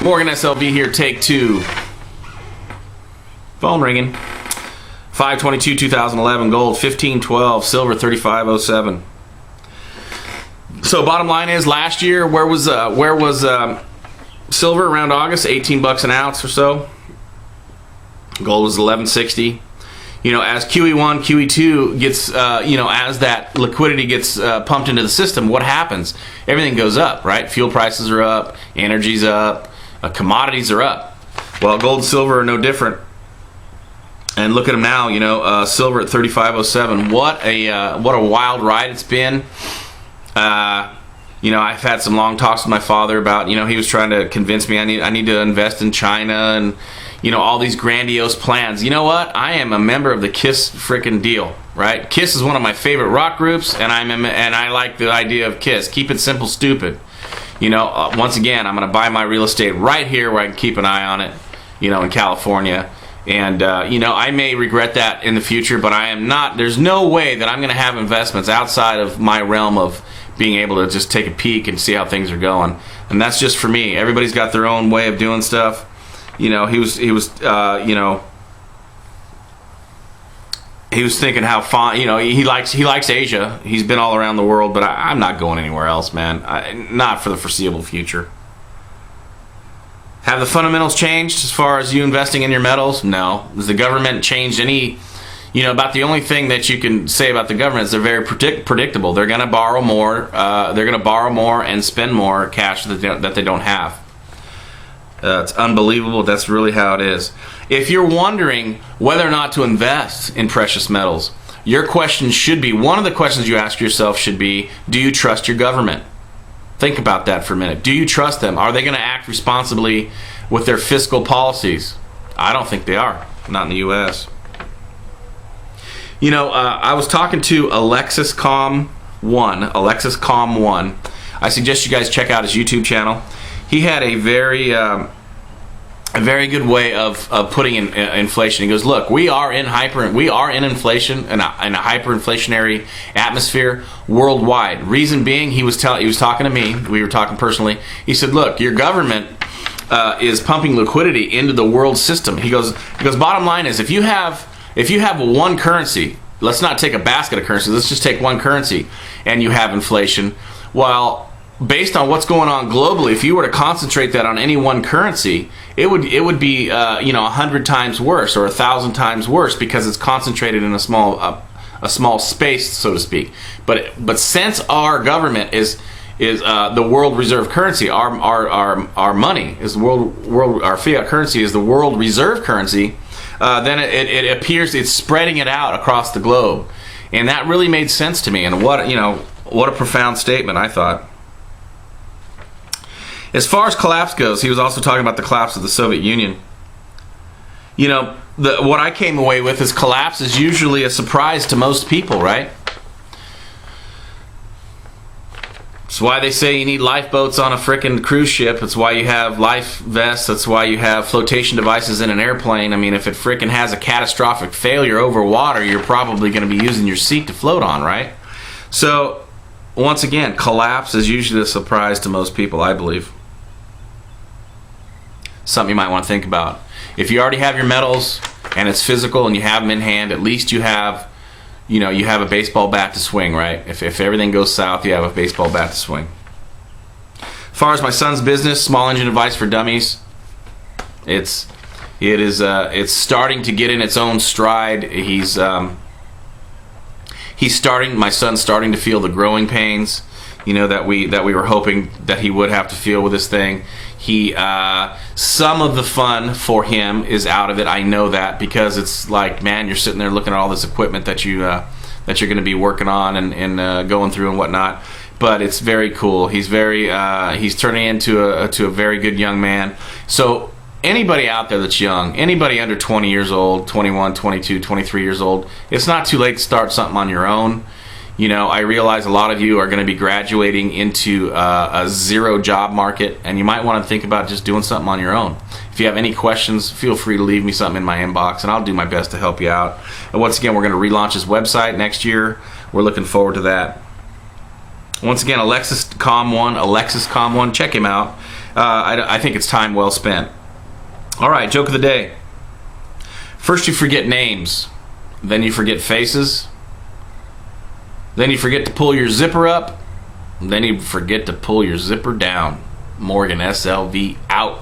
Morgan SLV here, take two. Phone ringing. 5/22/2011 gold 1512, silver 3507. So bottom line is, last year where was silver around August? $18 an ounce or so. Gold was 1160. You know, as QE1, QE2 gets, as that liquidity gets pumped into the system, what happens? Everything goes up, right? Fuel prices are up, energy's up, commodities are up. Well, gold and silver are no different. And look at them now, silver at 3507. What a wild ride it's been. I've had some long talks with my father about, he was trying to convince me I need to invest in China and, all these grandiose plans. You know what? I am a member of the KISS freaking deal, right? KISS is one of my favorite rock groups, and I like the idea of KISS. Keep it simple, stupid. Once again, I'm going to buy my real estate right here where I can keep an eye on it, in California. And, I may regret that in the future, but I am not. There's no way that I'm going to have investments outside of my realm of being able to just take a peek and see how things are going. And that's just for me. Everybody's got their own way of doing stuff. He was thinking how fun, he likes Asia. He's been all around the world, but I'm not going anywhere else, man. Not for the foreseeable future. Have the fundamentals changed as far as you investing in your metals? No. Has the government changed any? About the only thing that you can say about the government is they're very predictable. They're going to borrow more. They're going to borrow more and spend more cash that they don't have. It's unbelievable. That's really how it is. If you're wondering whether or not to invest in precious metals, your question should be, one of the questions you ask yourself should be, do you trust your government? Think about that for a minute. Do you trust them? Are they going to act responsibly with their fiscal policies? I don't think they are. Not in the U.S. I was talking to Alexis Calm 1. I suggest you guys check out his YouTube channel. He had a very good way of putting in inflation. He goes, look, we are in inflation and a hyperinflationary atmosphere worldwide. Reason being, he was talking to me. We were talking personally. He said, look, your government is pumping liquidity into the world system. He goes, bottom line is, if you have one currency, let's not take a basket of currencies, let's just take one currency, and you have inflation, well, based on what's going on globally, if you were to concentrate that on any one currency, it would be 100 times worse or 1,000 times worse, because it's concentrated in a small space, so to speak. But since our government is the world reserve currency, our money is our fiat currency is the world reserve currency, then it appears it's spreading it out across the globe, and that really made sense to me. And what a profound statement, I thought. As far as collapse goes, he was also talking about the collapse of the Soviet Union. What I came away with is collapse is usually a surprise to most people, right? It's why they say you need lifeboats on a frickin' cruise ship. It's why you have life vests. That's why you have flotation devices in an airplane. I mean, if it frickin' has a catastrophic failure over water, you're probably going to be using your seat to float on, right? So, once again, collapse is usually a surprise to most people, I believe. Something you might want to think about. If you already have your metals and it's physical and you have them in hand, at least you have a baseball bat to swing, right? If everything goes south, you have a baseball bat to swing. As far as my son's business, Small Engine Advice for Dummies, it's starting to get in its own stride. My son's starting to feel the growing pains, that we were hoping that he would have to feel with this thing. Some of the fun for him is out of it. I know that, because it's like, man, you're sitting there looking at all this equipment that you're going to be working on and going through and whatnot. But it's very cool. He's turning into a very good young man. So anybody out there that's young, anybody under 20 years old, 21, 22, 23 years old, it's not too late to start something on your own. I realize a lot of you are going to be graduating into a zero job market, and you might want to think about just doing something on your own. If you have any questions, feel free to leave me something in my inbox, and I'll do my best to help you out. And once again, we're going to relaunch his website next year. We're looking forward to that. Once again, Alexis Calm 1, check him out. I think it's time well spent. All right, joke of the day. First you forget names, then you forget faces, then you forget to pull your zipper up, then you forget to pull your zipper down. Morgan SLV out.